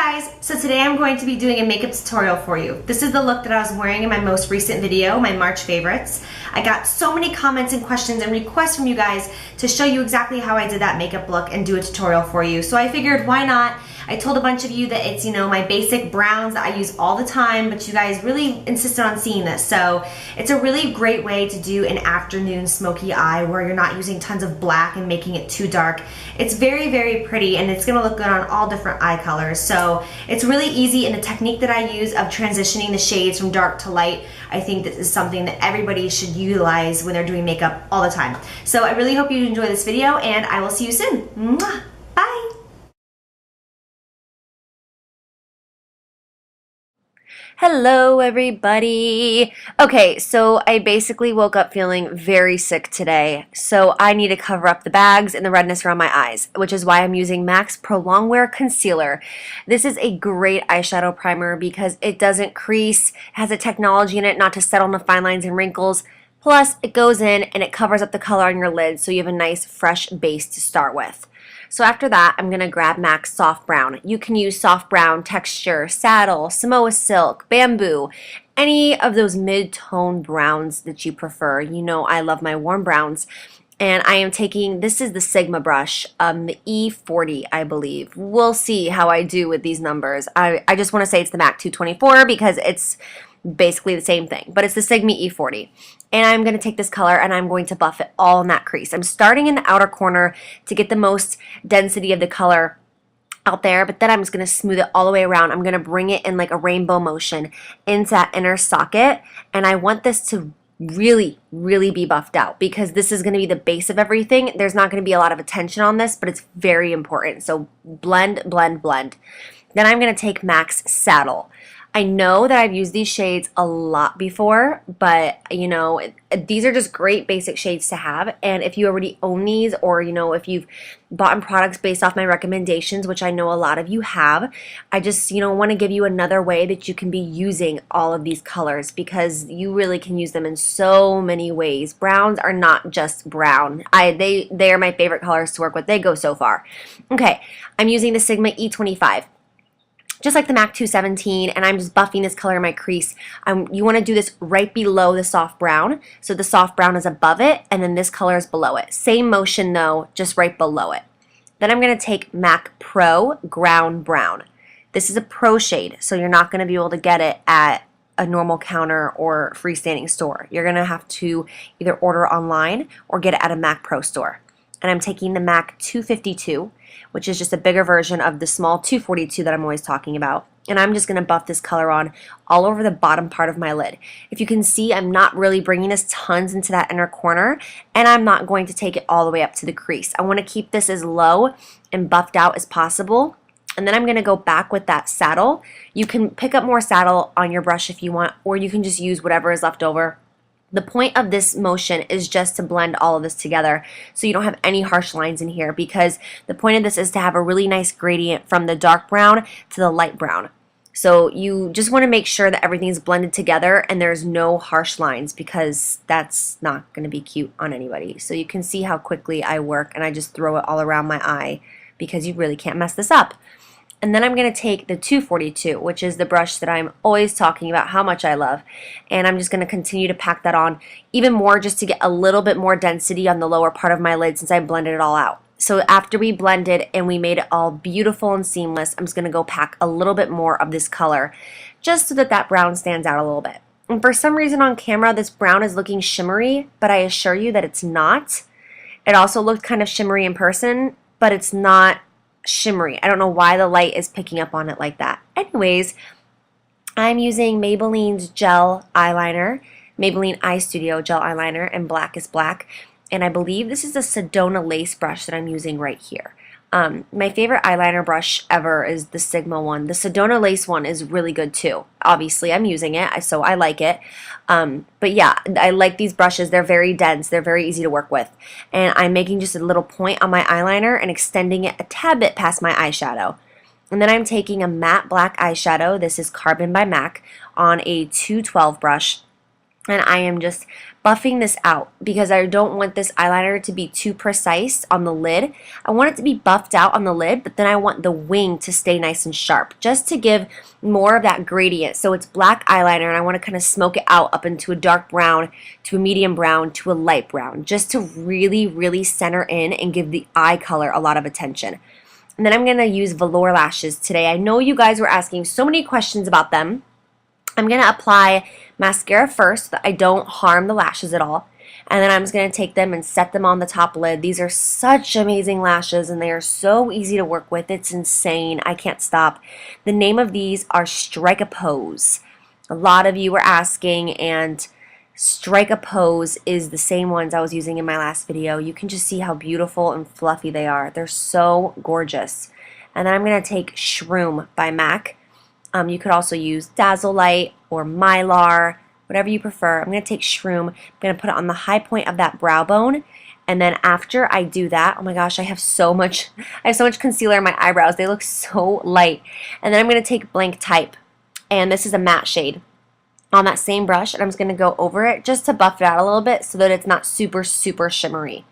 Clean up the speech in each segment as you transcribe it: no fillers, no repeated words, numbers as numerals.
guys, so today I'm going to be doing a makeup tutorial for you. This is the look that I was wearing in my most recent video, my March favorites. I got so many comments and questions and requests from you guys to show you exactly how I did that makeup look and do a tutorial for you. So I figured, why not? I told a bunch of you that it's, my basic browns that I use all the time, but you guys really insisted on seeing this. So it's a really great way to do an afternoon smoky eye where you're not using tons of black and making it too dark. It's very, very pretty, and it's gonna look good on all different eye colors. So it's really easy, and the technique that I use of transitioning the shades from dark to light, I think this is something that everybody should utilize when they're doing makeup all the time. So I really hope you enjoy this video, and I will see you soon. Mwah! Bye! Hello everybody. Okay, so I basically woke up feeling very sick today, so I need to cover up the bags and the redness around my eyes, which is why I'm using MAC's Pro Longwear Concealer. This is a great eyeshadow primer because it doesn't crease, has a technology in it not to settle on the fine lines and wrinkles, plus it goes in and it covers up the color on your lid so you have a nice fresh base to start with. So after that, I'm going to grab MAC's Soft Brown. You can use Soft Brown, Texture, Saddle, Samoa Silk, Bamboo, any of those mid-tone browns that you prefer. You know I love my warm browns. And I am taking, this is the Sigma brush, the E40, I believe. We'll see how I do with these numbers. I just want to say it's the MAC 224 because it's basically the same thing, but it's the Sigma E40. And I'm going to take this color and I'm going to buff it all in that crease. I'm starting in the outer corner to get the most density of the color out there, but then I'm just going to smooth it all the way around. I'm going to bring it in like a rainbow motion into that inner socket, and I want this to really, really be buffed out because this is going to be the base of everything. There's not going to be a lot of attention on this, but it's very important. So blend, blend, blend. Then I'm going to take MAC's Saddle. I know that I've used these shades a lot before, but these are just great basic shades to have. And if you already own these, or if you've bought products based off my recommendations, which I know a lot of you have, I just want to give you another way that you can be using all of these colors because you really can use them in so many ways. Browns are not just brown. They are my favorite colors to work with. They go so far. Okay, I'm using the Sigma E25. Just like the MAC 217, and I'm just buffing this color in my crease. You want to do this right below the soft brown. So the soft brown is above it, and then this color is below it. Same motion though, just right below it. Then I'm going to take MAC Pro Ground Brown. This is a pro shade, so you're not going to be able to get it at a normal counter or freestanding store. You're going to have to either order online or get it at a MAC Pro store. And I'm taking the MAC 252, which is just a bigger version of the small 242 that I'm always talking about. And I'm just going to buff this color on all over the bottom part of my lid. If you can see, I'm not really bringing this tons into that inner corner, and I'm not going to take it all the way up to the crease. I want to keep this as low and buffed out as possible. And then I'm going to go back with that Saddle. You can pick up more Saddle on your brush if you want, or you can just use whatever is left over. The point of this motion is just to blend all of this together so you don't have any harsh lines in here, because the point of this is to have a really nice gradient from the dark brown to the light brown. So you just want to make sure that everything's blended together and there's no harsh lines, because that's not going to be cute on anybody. So you can see how quickly I work, and I just throw it all around my eye because you really can't mess this up. And then I'm going to take the 242, which is the brush that I'm always talking about how much I love. And I'm just going to continue to pack that on even more just to get a little bit more density on the lower part of my lid since I blended it all out. So after we blended and we made it all beautiful and seamless, I'm just going to go pack a little bit more of this color just so that that brown stands out a little bit. And for some reason on camera, this brown is looking shimmery, but I assure you that it's not. It also looked kind of shimmery in person, but it's not shimmery. I don't know why the light is picking up on it like that. Anyways, I'm using Maybelline's gel eyeliner, Maybelline Eye Studio gel eyeliner, and black is black. And I believe this is a Sedona lace brush that I'm using right here. My favorite eyeliner brush ever is the Sigma one. The Sedona lace one is really good too. Obviously, I'm using it, so I like it. But yeah, I like these brushes. They're very dense. They're very easy to work with. And I'm making just a little point on my eyeliner and extending it a tad bit past my eyeshadow. And then I'm taking a matte black eyeshadow. This is Carbon by MAC on a 212 brush. And I am just buffing this out because I don't want this eyeliner to be too precise on the lid. I want it to be buffed out on the lid, but then I want the wing to stay nice and sharp, just to give more of that gradient. So it's black eyeliner, and I want to kind of smoke it out up into a dark brown, to a medium brown, to a light brown, just to really, really center in and give the eye color a lot of attention. And then I'm going to use velour lashes today. I know you guys were asking so many questions about them. I'm going to apply mascara first so that I don't harm the lashes at all. And then I'm just going to take them and set them on the top lid. These are such amazing lashes, and they are so easy to work with. It's insane. I can't stop. The name of these are Strike a Pose. A lot of you were asking, and Strike a Pose is the same ones I was using in my last video. You can just see how beautiful and fluffy they are. They're so gorgeous. And then I'm going to take Shroom by MAC. You could also use Dazzle Light or Mylar, whatever you prefer. I'm going to take Shroom. I'm going to put it on the high point of that brow bone. And then after I do that, oh my gosh, I have so much concealer in my eyebrows. They look so light. And then I'm going to take Blank Type. And this is a matte shade on that same brush. And I'm just going to go over it just to buff it out a little bit so that it's not super, super shimmery.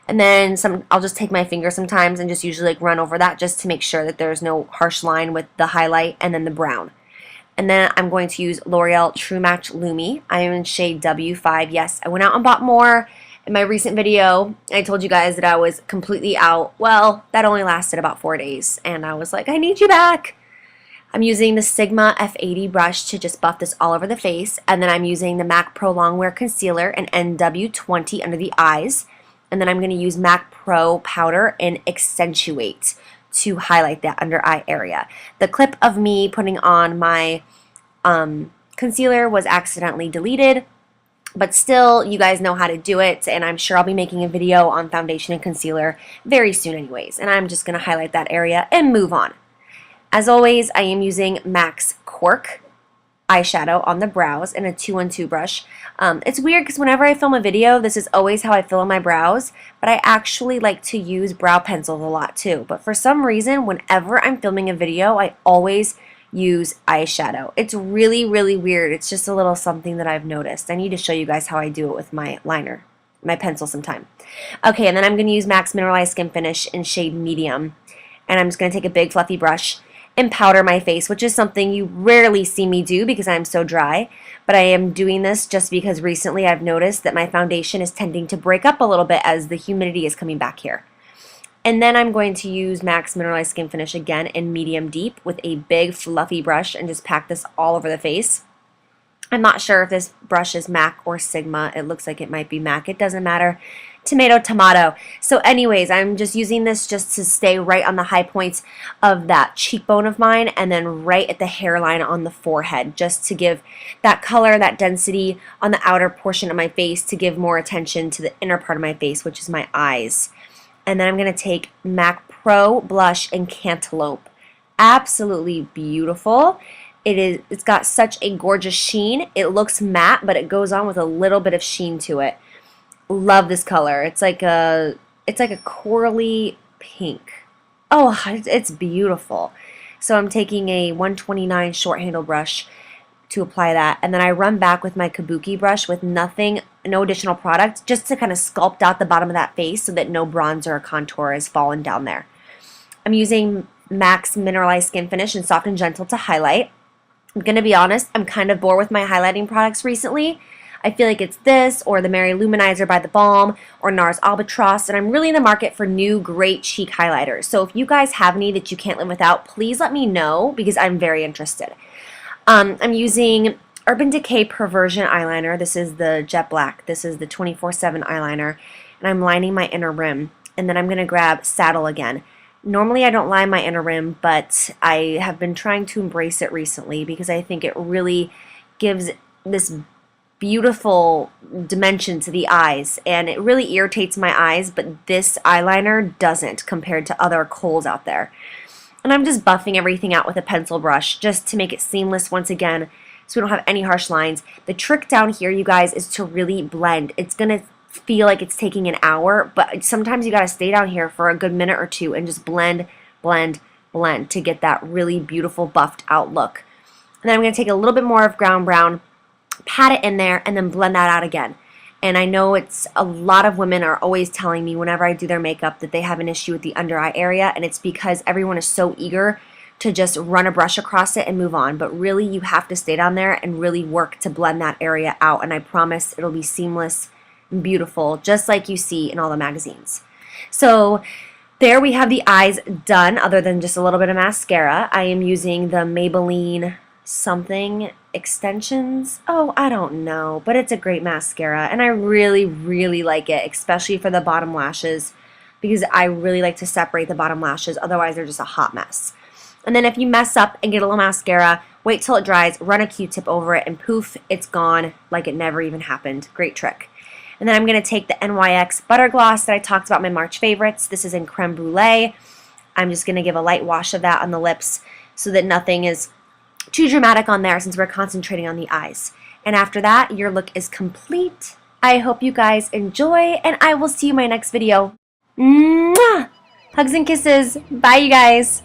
And then I'll just take my finger sometimes and just usually like run over that just to make sure that there's no harsh line with the highlight and then the brown. And then I'm going to use L'Oreal True Match Lumi. I am in shade W5. Yes, I went out and bought more. In my recent video, I told you guys that I was completely out. Well, that only lasted about 4 days. And I was like, I need you back. I'm using the Sigma F80 brush to just buff this all over the face. And then I'm using the MAC Pro Longwear Concealer and NW20 under the eyes. And then I'm going to use MAC Pro Powder and Accentuate to highlight that under eye area. The clip of me putting on my concealer was accidentally deleted, but still, you guys know how to do it, and I'm sure I'll be making a video on foundation and concealer very soon anyways, and I'm just going to highlight that area and move on. As always, I am using MAC's Cork eyeshadow on the brows in a 212 brush. It's weird because whenever I film a video, this is always how I fill in my brows, but I actually like to use brow pencils a lot too. But for some reason, whenever I'm filming a video, I always use eyeshadow. It's really, really weird. It's just a little something that I've noticed. I need to show you guys how I do it with my liner, my pencil sometime. Okay, and then I'm going to use MAC's Mineralized Skin Finish in shade Medium. And I'm just going to take a big fluffy brush and powder my face, which is something you rarely see me do because I'm so dry. But I am doing this just because recently I've noticed that my foundation is tending to break up a little bit as the humidity is coming back here. And then I'm going to use MAC's Mineralized Skin Finish again in Medium Deep with a big fluffy brush and just pack this all over the face. I'm not sure if this brush is MAC or Sigma. It looks like it might be MAC. It doesn't matter. Tomato, tomato. So anyways, I'm just using this just to stay right on the high points of that cheekbone of mine and then right at the hairline on the forehead, just to give that color, that density on the outer portion of my face, to give more attention to the inner part of my face, which is my eyes. And then I'm going to take MAC Pro Blush in Cantaloupe. Absolutely beautiful. It's got such a gorgeous sheen. It looks matte, but it goes on with a little bit of sheen to it. Love this color. It's like a corally pink. Oh, it's beautiful. So I'm taking a 129 short handle brush to apply that, and then I run back with my Kabuki brush with no additional product, just to kind of sculpt out the bottom of that face so that no bronzer or contour has fallen down there. I'm using MAC's Mineralized Skin Finish in Soft and Gentle to highlight. I'm going to be honest, I'm kind of bored with my highlighting products recently. I feel like it's this or the Mary Luminizer by The Balm or NARS Albatross, and I'm really in the market for new great cheek highlighters. So if you guys have any that you can't live without, please let me know because I'm very interested. I'm using Urban Decay Perversion eyeliner. This is the Jet Black. This is the 24/7 eyeliner, and I'm lining my inner rim. And then I'm going to grab Saddle again. Normally I don't line my inner rim, but I have been trying to embrace it recently because I think it really gives this beautiful dimension to the eyes, and it really irritates my eyes, but this eyeliner doesn't compared to other Kohl's out there. And I'm just buffing everything out with a pencil brush just to make it seamless once again so we don't have any harsh lines. The trick down here, you guys, is to really blend. It's going to feel like it's taking an hour, but sometimes you got to stay down here for a good minute or two and just blend, blend, blend to get that really beautiful buffed out look. And then I'm going to take a little bit more of Ground Brown pat it in there, and then blend that out again. And I know it's a lot of women are always telling me whenever I do their makeup that they have an issue with the under eye area, and it's because everyone is so eager to just run a brush across it and move on. But really, you have to stay down there and really work to blend that area out, and I promise it'll be seamless and beautiful, just like you see in all the magazines. So there we have the eyes done, other than just a little bit of mascara. I am using the Maybelline something extensions. Oh, I don't know, but it's a great mascara, and I really, really like it, especially for the bottom lashes, because I really like to separate the bottom lashes. Otherwise, they're just a hot mess. And then if you mess up and get a little mascara, wait till it dries, run a Q-tip over it, and poof, it's gone like it never even happened. Great trick. And then I'm going to take the NYX Butter Gloss that I talked about, my March favorites. This is in Creme Brulee. I'm just going to give a light wash of that on the lips so that nothing is too dramatic on there, since we're concentrating on the eyes. And after that, your look is complete. I hope you guys enjoy, and I will see you in my next video. Mwah! Hugs and kisses. Bye, you guys.